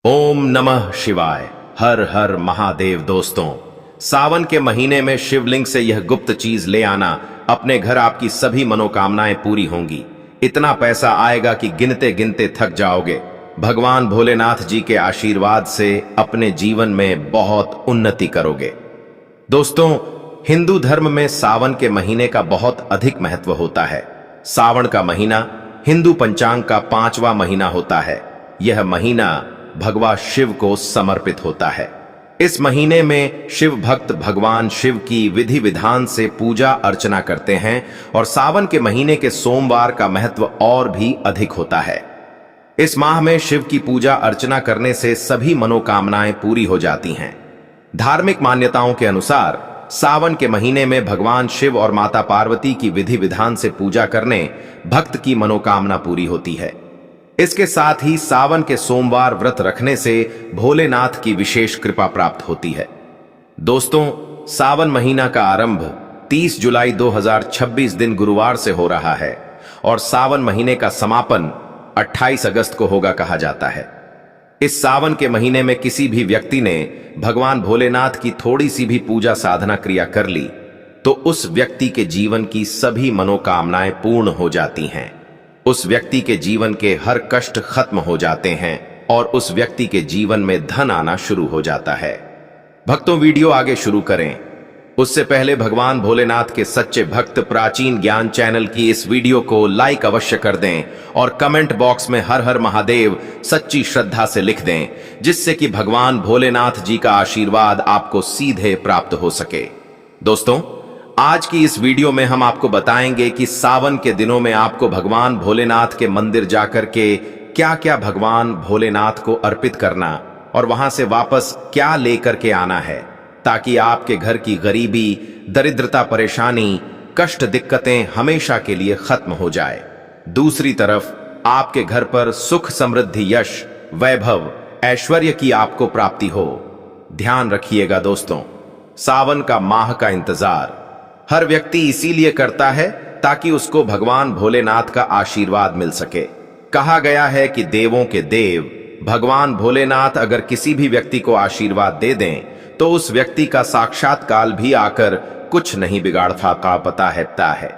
ओम नमः शिवाय। हर हर महादेव। दोस्तों, सावन के महीने में शिवलिंग से यह गुप्त चीज ले आना, अपने घर आपकी सभी मनोकामनाएं पूरी होंगी। इतना पैसा आएगा कि गिनते गिनते थक जाओगे। भगवान भोलेनाथ जी के आशीर्वाद से अपने जीवन में बहुत उन्नति करोगे। दोस्तों, हिंदू धर्म में सावन के महीने का बहुत अधिक महत्व होता है। सावन का महीना हिंदू पंचांग का 5वां महीना होता है। यह महीना भगवान शिव को समर्पित होता है। इस महीने में शिव भक्त भगवान शिव की विधि विधान से पूजा अर्चना करते हैं और सावन के महीने के सोमवार का महत्व और भी अधिक होता है। इस माह में शिव की पूजा अर्चना करने से सभी मनोकामनाएं पूरी हो जाती हैं। धार्मिक मान्यताओं के अनुसार सावन के महीने में भगवान शिव और माता पार्वती की विधि विधान से पूजा करने भक्त की मनोकामना पूरी होती है। इसके साथ ही सावन के सोमवार व्रत रखने से भोलेनाथ की विशेष कृपा प्राप्त होती है। दोस्तों, सावन महीना का आरंभ 30 जुलाई 2026 दिन गुरुवार से हो रहा है और सावन महीने का समापन 28 अगस्त को होगा कहा जाता है। इस सावन के महीने में किसी भी व्यक्ति ने भगवान भोलेनाथ की थोड़ी सी भी पूजा साधना क्रिया कर ली तो उस व्यक्ति के जीवन की सभी मनोकामनाएं पूर्ण हो जाती हैं। उस व्यक्ति के जीवन के हर कष्ट खत्म हो जाते हैं और उस व्यक्ति के जीवन में धन आना शुरू हो जाता है। भक्तों, वीडियो आगे शुरू करें उससे पहले भगवान भोलेनाथ के सच्चे भक्त प्राचीन ज्ञान चैनल की इस वीडियो को लाइक अवश्य कर दें और कमेंट बॉक्स में हर हर महादेव सच्ची श्रद्धा से लिख दें, जिससे कि भगवान भोलेनाथ जी का आशीर्वाद आपको सीधे प्राप्त हो सके। दोस्तों, आज की इस वीडियो में हम आपको बताएंगे कि सावन के दिनों में आपको भगवान भोलेनाथ के मंदिर जाकर के क्या क्या भगवान भोलेनाथ को अर्पित करना और वहां से वापस क्या लेकर के आना है, ताकि आपके घर की गरीबी, दरिद्रता, परेशानी, कष्ट, दिक्कतें हमेशा के लिए खत्म हो जाए। दूसरी तरफ आपके घर पर सुख, समृद्धि, यश, वैभव, ऐश्वर्य की आपको प्राप्ति हो। ध्यान रखिएगा दोस्तों, सावन का माह का इंतजार हर व्यक्ति इसीलिए करता है ताकि उसको भगवान भोलेनाथ का आशीर्वाद मिल सके। कहा गया है कि देवों के देव भगवान भोलेनाथ अगर किसी भी व्यक्ति को आशीर्वाद दे दें तो उस व्यक्ति का साक्षात काल भी आकर कुछ नहीं बिगाड़ पता है।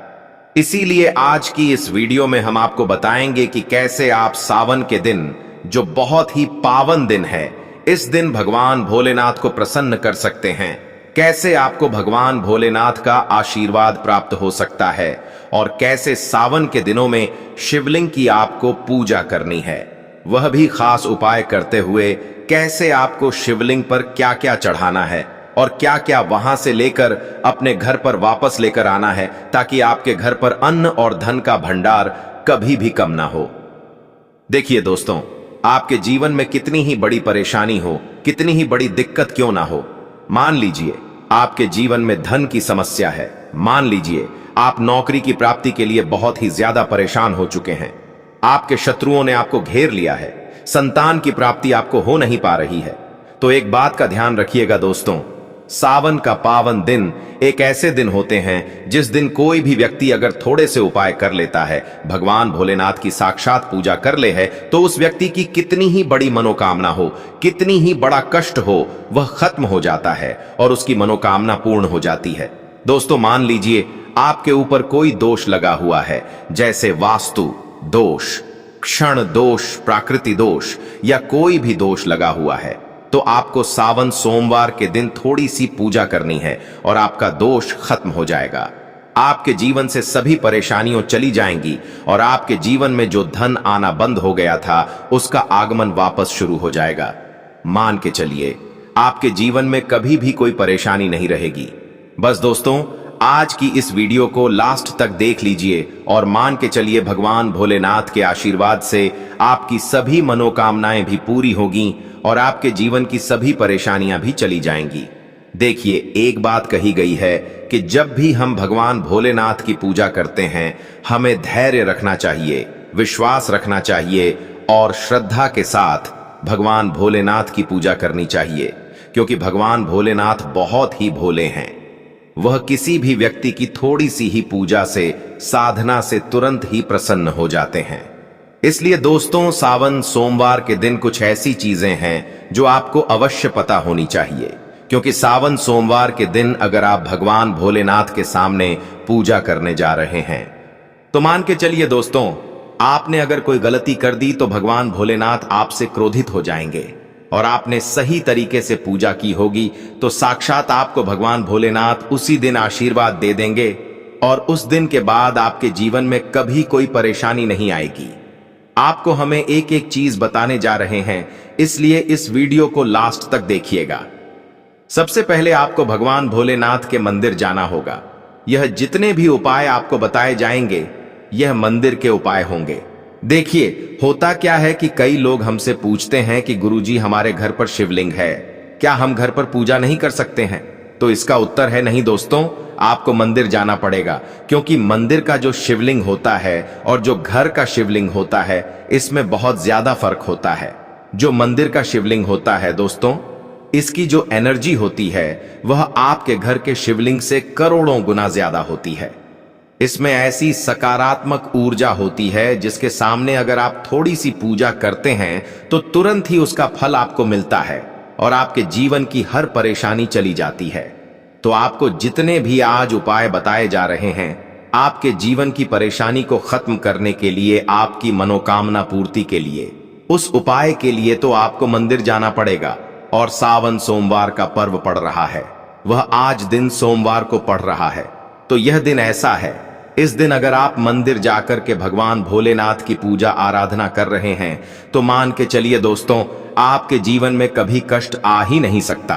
इसीलिए आज की इस वीडियो में हम आपको बताएंगे कि कैसे आप सावन के दिन, जो बहुत ही पावन दिन है, इस दिन भगवान भोलेनाथ को प्रसन्न कर सकते हैं। कैसे आपको भगवान भोलेनाथ का आशीर्वाद प्राप्त हो सकता है और कैसे सावन के दिनों में शिवलिंग की आपको पूजा करनी है, वह भी खास उपाय करते हुए कैसे आपको शिवलिंग पर क्या क्या चढ़ाना है और क्या क्या वहां से लेकर अपने घर पर वापस लेकर आना है, ताकि आपके घर पर अन्न और धन का भंडार कभी भी कम ना हो। देखिए दोस्तों, आपके जीवन में कितनी ही बड़ी परेशानी हो, कितनी ही बड़ी दिक्कत क्यों ना हो, मान लीजिए आपके जीवन में धन की समस्या है, मान लीजिए आप नौकरी की प्राप्ति के लिए बहुत ही ज्यादा परेशान हो चुके हैं, आपके शत्रुओं ने आपको घेर लिया है, संतान की प्राप्ति आपको हो नहीं पा रही है, तो एक बात का ध्यान रखिएगा दोस्तों, सावन का पावन दिन एक ऐसे दिन होते हैं जिस दिन कोई भी व्यक्ति अगर थोड़े से उपाय कर लेता है, भगवान भोलेनाथ की साक्षात पूजा कर ले है, तो उस व्यक्ति की कितनी ही बड़ी मनोकामना हो, कितनी ही बड़ा कष्ट हो, वह खत्म हो जाता है और उसकी मनोकामना पूर्ण हो जाती है। दोस्तों, मान लीजिए आपके ऊपर कोई दोष लगा हुआ है, जैसे वास्तु दोष, क्षण दोष, प्राकृतिक दोष या कोई भी दोष लगा हुआ है, तो आपको सावन सोमवार के दिन थोड़ी सी पूजा करनी है और आपका दोष खत्म हो जाएगा। आपके जीवन से सभी परेशानियां चली जाएंगी और आपके जीवन में जो धन आना बंद हो गया था, उसका आगमन वापस शुरू हो जाएगा। मान के चलिए आपके जीवन में कभी भी कोई परेशानी नहीं रहेगी। बस दोस्तों, आज की इस वीडियो को लास्ट तक देख लीजिए और मान के चलिए भगवान भोलेनाथ के आशीर्वाद से आपकी सभी मनोकामनाएं भी पूरी होगी और आपके जीवन की सभी परेशानियां भी चली जाएंगी। देखिए, एक बात कही गई है कि जब भी हम भगवान भोलेनाथ की पूजा करते हैं, हमें धैर्य रखना चाहिए, विश्वास रखना चाहिए और श्रद्धा के साथ भगवान भोलेनाथ की पूजा करनी चाहिए, क्योंकि भगवान भोलेनाथ बहुत ही भोले हैं। वह किसी भी व्यक्ति की थोड़ी सी ही पूजा से, साधना से तुरंत ही प्रसन्न हो जाते हैं। इसलिए दोस्तों, सावन सोमवार के दिन कुछ ऐसी चीजें हैं जो आपको अवश्य पता होनी चाहिए, क्योंकि सावन सोमवार के दिन अगर आप भगवान भोलेनाथ के सामने पूजा करने जा रहे हैं तो मान के चलिए दोस्तों, आपने अगर कोई गलती कर दी तो भगवान भोलेनाथ आपसे क्रोधित हो जाएंगे। और आपने सही तरीके से पूजा की होगी तो साक्षात आपको भगवान भोलेनाथ उसी दिन आशीर्वाद दे देंगे और उस दिन के बाद आपके जीवन में कभी कोई परेशानी नहीं आएगी। आपको हमें एक एक चीज बताने जा रहे हैं, इसलिए इस वीडियो को लास्ट तक देखिएगा। सबसे पहले आपको भगवान भोलेनाथ के मंदिर जाना होगा। यह जितने भी उपाय आपको बताए जाएंगे यह मंदिर के उपाय होंगे। देखिए, होता क्या है कि कई लोग हमसे पूछते हैं कि गुरुजी हमारे घर पर शिवलिंग है, क्या हम घर पर पूजा नहीं कर सकते हैं? तो इसका उत्तर है नहीं दोस्तों, आपको मंदिर जाना पड़ेगा, क्योंकि मंदिर का जो शिवलिंग होता है और जो घर का शिवलिंग होता है इसमें बहुत ज्यादा फर्क होता है। जो मंदिर का शिवलिंग होता है दोस्तों, इसकी जो एनर्जी होती है वह आपके घर के शिवलिंग से करोड़ों गुना ज्यादा होती है। इसमें ऐसी सकारात्मक ऊर्जा होती है जिसके सामने अगर आप थोड़ी सी पूजा करते हैं तो तुरंत ही उसका फल आपको मिलता है और आपके जीवन की हर परेशानी चली जाती है। तो आपको जितने भी आज उपाय बताए जा रहे हैं आपके जीवन की परेशानी को खत्म करने के लिए, आपकी मनोकामना पूर्ति के लिए, उस उपाय के लिए तो आपको मंदिर जाना पड़ेगा। और सावन सोमवार का पर्व पड़ रहा है, वह आज दिन सोमवार को पड़ रहा है। तो यह दिन ऐसा है, इस दिन अगर आप मंदिर जाकर के भगवान भोलेनाथ की पूजा आराधना कर रहे हैं तो मान के चलिए दोस्तों, आपके जीवन में कभी कष्ट आ ही नहीं सकता।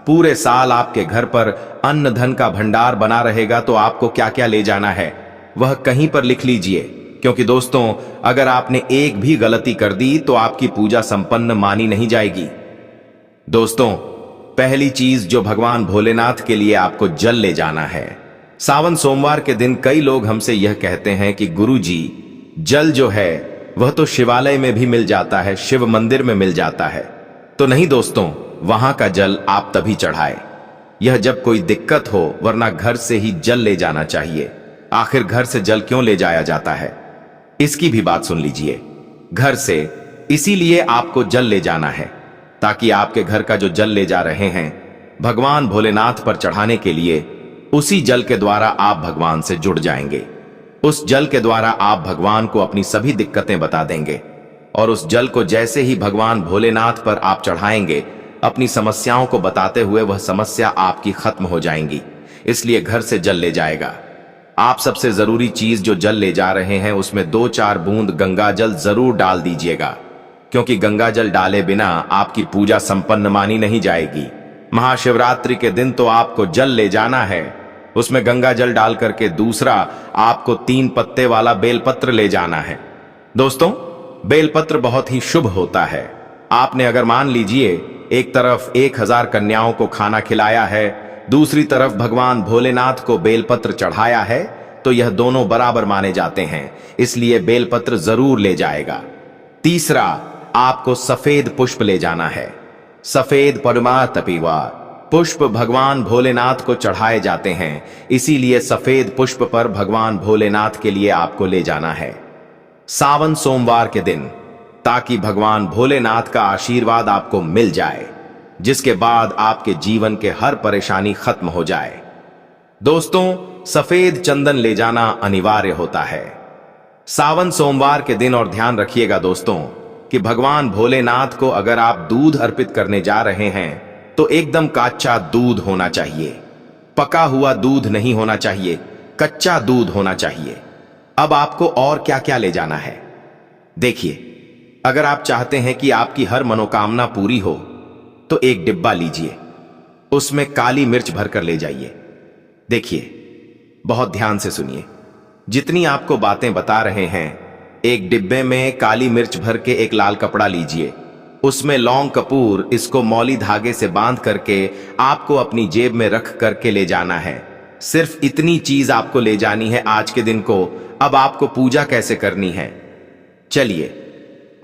पूरे साल आपके घर पर अन्न धन का भंडार बना रहेगा। तो आपको क्या क्या ले जाना है वह कहीं पर लिख लीजिए, क्योंकि दोस्तों अगर आपने एक भी गलती कर दी तो आपकी पूजा संपन्न मानी नहीं जाएगी। दोस्तों, पहली चीज जो भगवान भोलेनाथ के लिए आपको जल ले जाना है। सावन सोमवार के दिन कई लोग हमसे यह कहते हैं कि गुरुजी, जल जो है वह तो शिवालय में भी मिल जाता है, शिव मंदिर में मिल जाता है। तो नहीं दोस्तों, वहां का जल आप तभी चढ़ाए यह जब कोई दिक्कत हो, वरना घर से ही जल ले जाना चाहिए। आखिर घर से जल क्यों ले जाया जाता है, इसकी भी बात सुन लीजिए। घर से इसीलिए आपको जल ले जाना है ताकि आपके घर का जो जल ले जा रहे हैं भगवान भोलेनाथ पर चढ़ाने के लिए, उसी जल के द्वारा आप भगवान से जुड़ जाएंगे। उस जल के द्वारा आप भगवान को अपनी सभी दिक्कतें बता देंगे और उस जल को जैसे ही भगवान भोलेनाथ पर आप चढ़ाएंगे, अपनी समस्याओं को बताते हुए वह समस्या आपकी खत्म हो जाएंगी। इसलिए घर से जल ले जाएगा। आप सबसे जरूरी चीज जो जल ले जा रहे हैं उसमें 2-4 बूंद गंगा जल जरूर डाल दीजिएगा, क्योंकि गंगा जल डाले बिना आपकी पूजा संपन्न मानी नहीं जाएगी। महाशिवरात्रि के दिन तो आपको जल ले जाना है, उसमें गंगा जल डाल करके दूसरा आपको 3 पत्ते वाला बेलपत्र ले जाना है। दोस्तों, बेलपत्र बहुत ही शुभ होता है। आपने अगर मान लीजिए एक तरफ 1000 कन्याओं को खाना खिलाया है, दूसरी तरफ भगवान भोलेनाथ को बेलपत्र चढ़ाया है, तो यह दोनों बराबर माने जाते हैं, इसलिए बेलपत्र जरूर ले जाएगा। तीसरा, आपको सफेद पुष्प ले जाना है। सफेद परमातपीवा पुष्प भगवान भोलेनाथ को चढ़ाए जाते हैं, इसीलिए सफेद पुष्प पर भगवान भोलेनाथ के लिए आपको ले जाना है सावन सोमवार के दिन, ताकि भगवान भोलेनाथ का आशीर्वाद आपको मिल जाए, जिसके बाद आपके जीवन के हर परेशानी खत्म हो जाए। दोस्तों, सफेद चंदन ले जाना अनिवार्य होता है सावन सोमवार के दिन। और ध्यान रखिएगा दोस्तों कि भगवान भोलेनाथ को अगर आप दूध अर्पित करने जा रहे हैं तो एकदम कच्चा दूध होना चाहिए, पका हुआ दूध नहीं होना चाहिए, कच्चा दूध होना चाहिए। अब आपको और क्या क्या ले जाना है देखिए, अगर आप चाहते हैं कि आपकी हर मनोकामना पूरी हो तो एक डिब्बा लीजिए, उसमें काली मिर्च भरकर ले जाइए। देखिए, बहुत ध्यान से सुनिए, जितनी आपको बातें बता रहे हैं, एक डिब्बे में काली मिर्च भर के एक लाल कपड़ा लीजिए, उसमें लौंग कपूर, इसको मौली धागे से बांध करके आपको अपनी जेब में रख करके ले जाना है। सिर्फ इतनी चीज आपको ले जानी है आज के दिन को। अब आपको पूजा कैसे करनी है, चलिए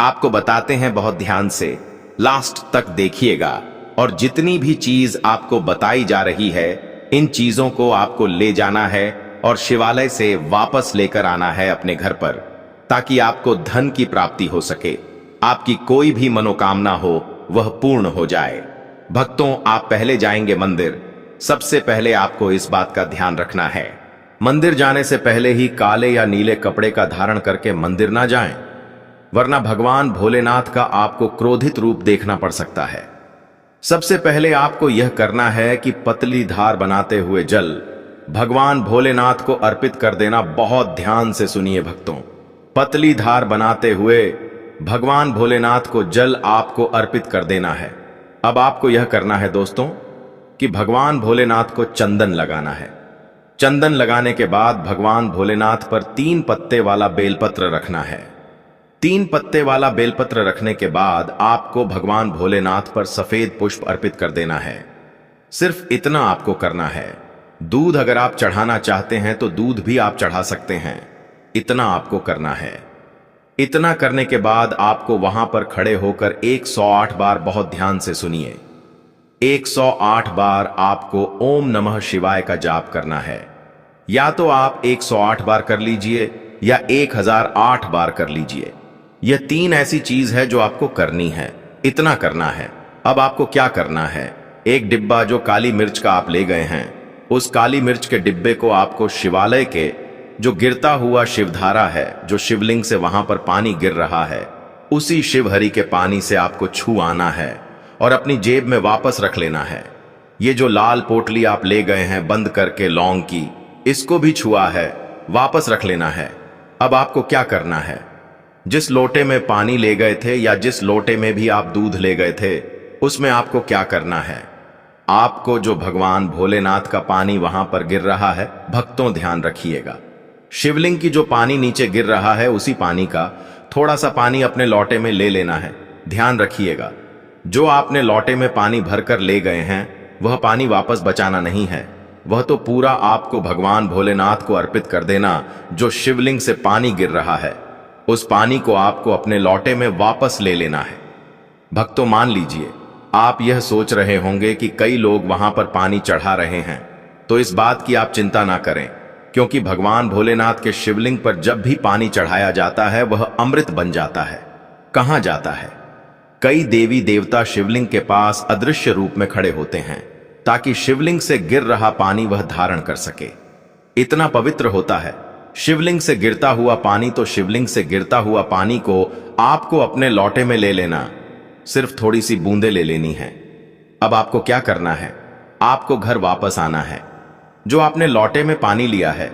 आपको बताते हैं, बहुत ध्यान से लास्ट तक देखिएगा। और जितनी भी चीज आपको बताई जा रही है, इन चीजों को आपको ले जाना है और शिवालय से वापस लेकर आना है अपने घर पर। ताकि आपको धन की प्राप्ति हो सके, आपकी कोई भी मनोकामना हो वह पूर्ण हो जाए। भक्तों, आप पहले जाएंगे मंदिर। सबसे पहले आपको इस बात का ध्यान रखना है, मंदिर जाने से पहले ही काले या नीले कपड़े का धारण करके मंदिर ना जाएं, वरना भगवान भोलेनाथ का आपको क्रोधित रूप देखना पड़ सकता है। सबसे पहले आपको यह करना है कि पतली धार बनाते हुए जल भगवान भोलेनाथ को अर्पित कर देना। बहुत ध्यान से सुनिए भक्तों, पतली धार बनाते हुए भगवान भोलेनाथ को जल आपको अर्पित कर देना है। अब आपको यह करना है दोस्तों कि भगवान भोलेनाथ को चंदन लगाना है। चंदन लगाने के बाद भगवान भोलेनाथ पर 3 पत्ते वाला बेलपत्र रखना है। 3 पत्ते वाला बेलपत्र रखने के बाद आपको भगवान भोलेनाथ पर सफेद पुष्प अर्पित कर देना है। सिर्फ इतना आपको करना है। दूध अगर आप चढ़ाना चाहते हैं तो दूध भी आप चढ़ा सकते हैं। इतना आपको करना है। इतना करने के बाद आपको वहां पर खड़े होकर 108 बार, बहुत ध्यान से सुनिए, 108 बार आपको ओम नमः शिवाय का जाप करना है। या तो आप 108 बार कर लीजिए या 1008 बार कर लीजिए। यह 3 ऐसी चीज है जो आपको करनी है। इतना करना है। अब आपको क्या करना है, एक डिब्बा जो काली मिर्च का आप ले गए हैं, उस काली मिर्च के डिब्बे को आपको शिवालय के जो गिरता हुआ शिवधारा है, जो शिवलिंग से वहां पर पानी गिर रहा है, उसी शिवहरि के पानी से आपको छू आना है और अपनी जेब में वापस रख लेना है। ये जो लाल पोटली आप ले गए हैं बंद करके लौंग की, इसको भी छुआ है, वापस रख लेना है। अब आपको क्या करना है, जिस लोटे में पानी ले गए थे या जिस लोटे में भी आप दूध ले गए थे, उसमें आपको क्या करना है, आपको जो भगवान भोलेनाथ का पानी वहां पर गिर रहा है, भक्तों ध्यान रखिएगा, शिवलिंग की जो पानी नीचे गिर रहा है उसी पानी का थोड़ा सा पानी अपने लोटे में ले लेना है। ध्यान रखिएगा, जो आपने लोटे में पानी भरकर ले गए हैं वह पानी वापस बचाना नहीं है, वह तो पूरा आपको भगवान भोलेनाथ को अर्पित कर देना। जो शिवलिंग से पानी गिर रहा है उस पानी को आपको अपने लोटे में वापस ले लेना है। भक्तों, मान लीजिए आप यह सोच रहे होंगे कि कई लोग वहां पर पानी चढ़ा रहे हैं, तो इस बात की आप चिंता ना करें, क्योंकि भगवान भोलेनाथ के शिवलिंग पर जब भी पानी चढ़ाया जाता है वह अमृत बन जाता है। कहां जाता है, कई देवी देवता शिवलिंग के पास अदृश्य रूप में खड़े होते हैं ताकि शिवलिंग से गिर रहा पानी वह धारण कर सके। इतना पवित्र होता है शिवलिंग से गिरता हुआ पानी। तो शिवलिंग से गिरता हुआ पानी को आपको अपने लोटे में ले लेना, सिर्फ थोड़ी सी बूंदे ले लेनी है। अब आपको क्या करना है, आपको घर वापस आना है। जो आपने लोटे में पानी लिया है,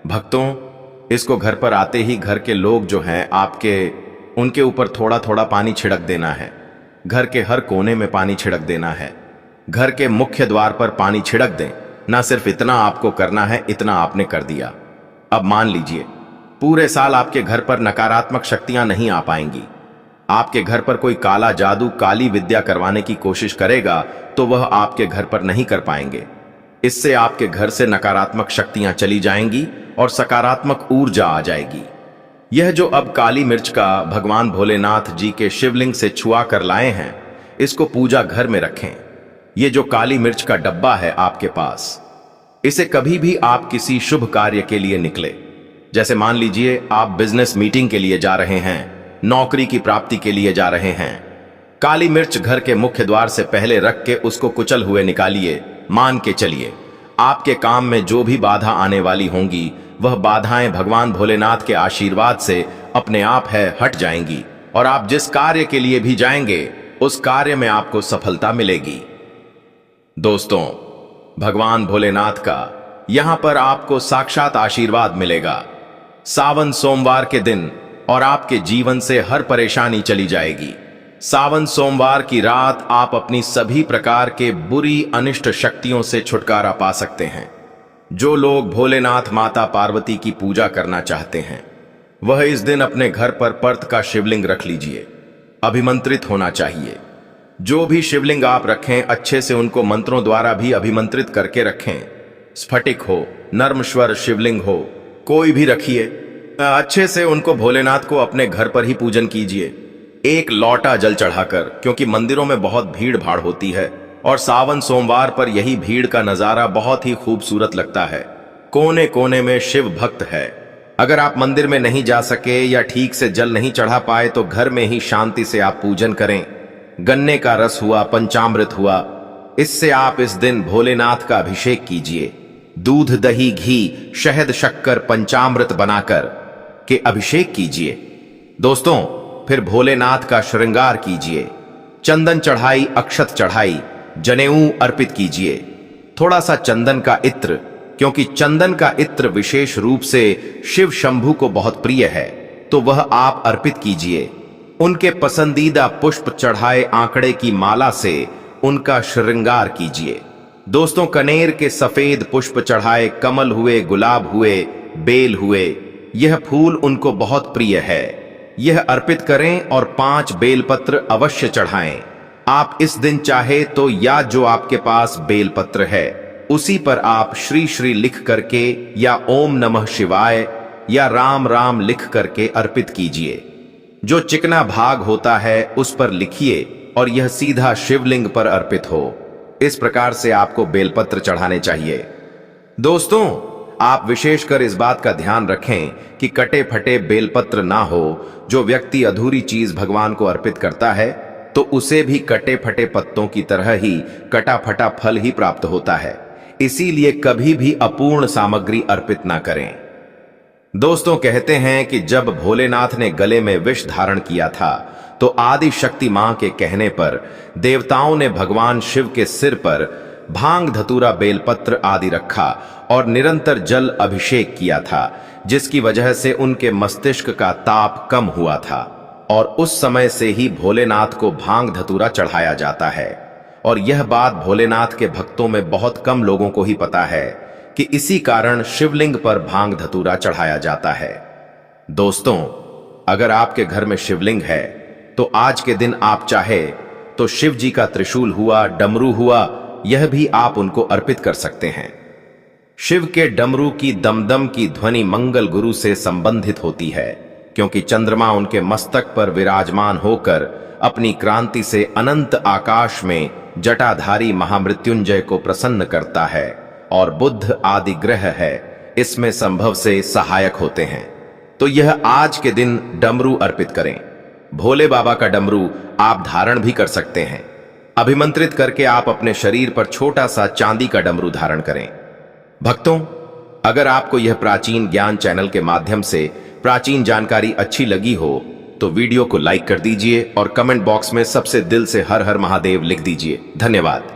भक्तों, इसको घर पर आते ही घर के लोग जो हैं आपके, उनके ऊपर थोड़ा थोड़ा पानी छिड़क देना है। घर के हर कोने में पानी छिड़क देना है। घर के मुख्य द्वार पर पानी छिड़क दें। ना सिर्फ इतना आपको करना है, इतना आपने कर दिया। अब मान लीजिए पूरे साल आपके घर पर नकारात्मक शक्तियां नहीं आ पाएंगी। आपके घर पर कोई काला जादू, काली विद्या करवाने की कोशिश करेगा तो वह आपके घर पर नहीं कर पाएंगे। इससे आपके घर से नकारात्मक शक्तियां चली जाएंगी और सकारात्मक ऊर्जा आ जाएगी। यह जो अब काली मिर्च का भगवान भोलेनाथ जी के शिवलिंग से छुआ कर लाए हैं, इसको पूजा घर में रखें। ये जो काली मिर्च का डब्बा है आपके पास, इसे कभी भी आप किसी शुभ कार्य के लिए निकले, जैसे मान लीजिए आप बिजनेस मीटिंग के लिए जा रहे हैं, नौकरी की प्राप्ति के लिए जा रहे हैं, काली मिर्च घर के मुख्य द्वार से पहले रख के उसको कुचल हुए निकालिए। मान के चलिए आपके काम में जो भी बाधा आने वाली होंगी वह बाधाएं भगवान भोलेनाथ के आशीर्वाद से अपने आप है हट जाएंगी और आप जिस कार्य के लिए भी जाएंगे उस कार्य में आपको सफलता मिलेगी। दोस्तों, भगवान भोलेनाथ का यहां पर आपको साक्षात आशीर्वाद मिलेगा। सावन सोमवार के दिन और आपके जीवन से हर परेशानी चली जाएगी। सावन सोमवार की रात आप अपनी सभी प्रकार के बुरी अनिष्ट शक्तियों से छुटकारा पा सकते हैं। जो लोग भोलेनाथ माता पार्वती की पूजा करना चाहते हैं वह इस दिन अपने घर पर पर्त का शिवलिंग रख लीजिए। अभिमंत्रित होना चाहिए। जो भी शिवलिंग आप रखें अच्छे से उनको मंत्रों द्वारा भी अभिमंत्रित करके रखें। स्फटिक हो, नर्मस्वर शिवलिंग हो, कोई भी रखिए, अच्छे से उनको भोलेनाथ को अपने घर पर ही पूजन कीजिए, एक लौटा जल चढ़ाकर, क्योंकि मंदिरों में बहुत भीड़ भाड़ होती है और सावन सोमवार पर यही भीड़ का नजारा बहुत ही खूबसूरत लगता है। कोने कोने में शिव भक्त है। अगर आप मंदिर में नहीं जा सके या ठीक से जल नहीं चढ़ा पाए तो घर में ही शांति से आप पूजन करें। गन्ने का रस हुआ, पंचामृत हुआ, इससे आप इस दिन भोलेनाथ का अभिषेक कीजिए। दूध, दही, घी, शहद, शक्कर, पंचामृत बनाकर के अभिषेक कीजिए। दोस्तों, फिर भोलेनाथ का श्रृंगार कीजिए। चंदन चढ़ाई, अक्षत चढ़ाई, जनेऊ अर्पित कीजिए। थोड़ा सा चंदन का इत्र, क्योंकि चंदन का इत्र विशेष रूप से शिव शंभू को बहुत प्रिय है, तो वह आप अर्पित कीजिए। उनके पसंदीदा पुष्प चढ़ाए आंकड़े की माला से उनका श्रृंगार कीजिए। दोस्तों, कनेर के सफेद पुष्प चढ़ाए, कमल हुए, गुलाब हुए, बेल हुए, यह फूल उनको बहुत प्रिय है, यह अर्पित करें और 5 बेलपत्र अवश्य चढ़ाएं। आप इस दिन चाहे तो या जो आपके पास बेलपत्र है उसी पर आप श्री श्री लिख करके या ओम नमः शिवाय या राम राम लिख करके अर्पित कीजिए। जो चिकना भाग होता है उस पर लिखिए और यह सीधा शिवलिंग पर अर्पित हो। इस प्रकार से आपको बेलपत्र चढ़ाने चाहिए। दोस्तों, आप विशेषकर इस बात का ध्यान रखें कि कटे फटे बेलपत्र ना हो। जो व्यक्ति अधूरी चीज भगवान को अर्पित करता है तो उसे भी कटे फटे पत्तों की तरह ही कटा फटा फल ही प्राप्त होता है। इसीलिए कभी भी अपूर्ण सामग्री अर्पित ना करें। दोस्तों, कहते हैं कि जब भोलेनाथ ने गले में विष धारण किया था तो आदि शक्ति मां के कहने पर देवताओं ने भगवान शिव के सिर पर भांग, धतूरा, बेलपत्र आदि रखा और निरंतर जल अभिषेक किया था, जिसकी वजह से उनके मस्तिष्क का ताप कम हुआ था। और उस समय से ही भोलेनाथ को भांग धतूरा चढ़ाया जाता है। और यह बात भोलेनाथ के भक्तों में बहुत कम लोगों को ही पता है कि इसी कारण शिवलिंग पर भांग धतूरा चढ़ाया जाता है। दोस्तों, अगर आपके घर में शिवलिंग है तो आज के दिन आप चाहे तो शिव जी का त्रिशूल हुआ, डमरू हुआ, यह भी आप उनको अर्पित कर सकते हैं। शिव के डमरू की दमदम की ध्वनि मंगल गुरु से संबंधित होती है, क्योंकि चंद्रमा उनके मस्तक पर विराजमान होकर अपनी क्रांति से अनंत आकाश में जटाधारी महामृत्युंजय को प्रसन्न करता है और बुध आदि ग्रह है इसमें संभव से सहायक होते हैं। तो यह आज के दिन डमरू अर्पित करें। भोले बाबा का डमरू आप धारण भी कर सकते हैं। अभिमंत्रित करके आप अपने शरीर पर छोटा सा चांदी का डमरू धारण करें। भक्तों, अगर आपको यह प्राचीन ज्ञान चैनल के माध्यम से प्राचीन जानकारी अच्छी लगी हो तो वीडियो को लाइक कर दीजिए और कमेंट बॉक्स में सबसे दिल से हर हर महादेव लिख दीजिए। धन्यवाद।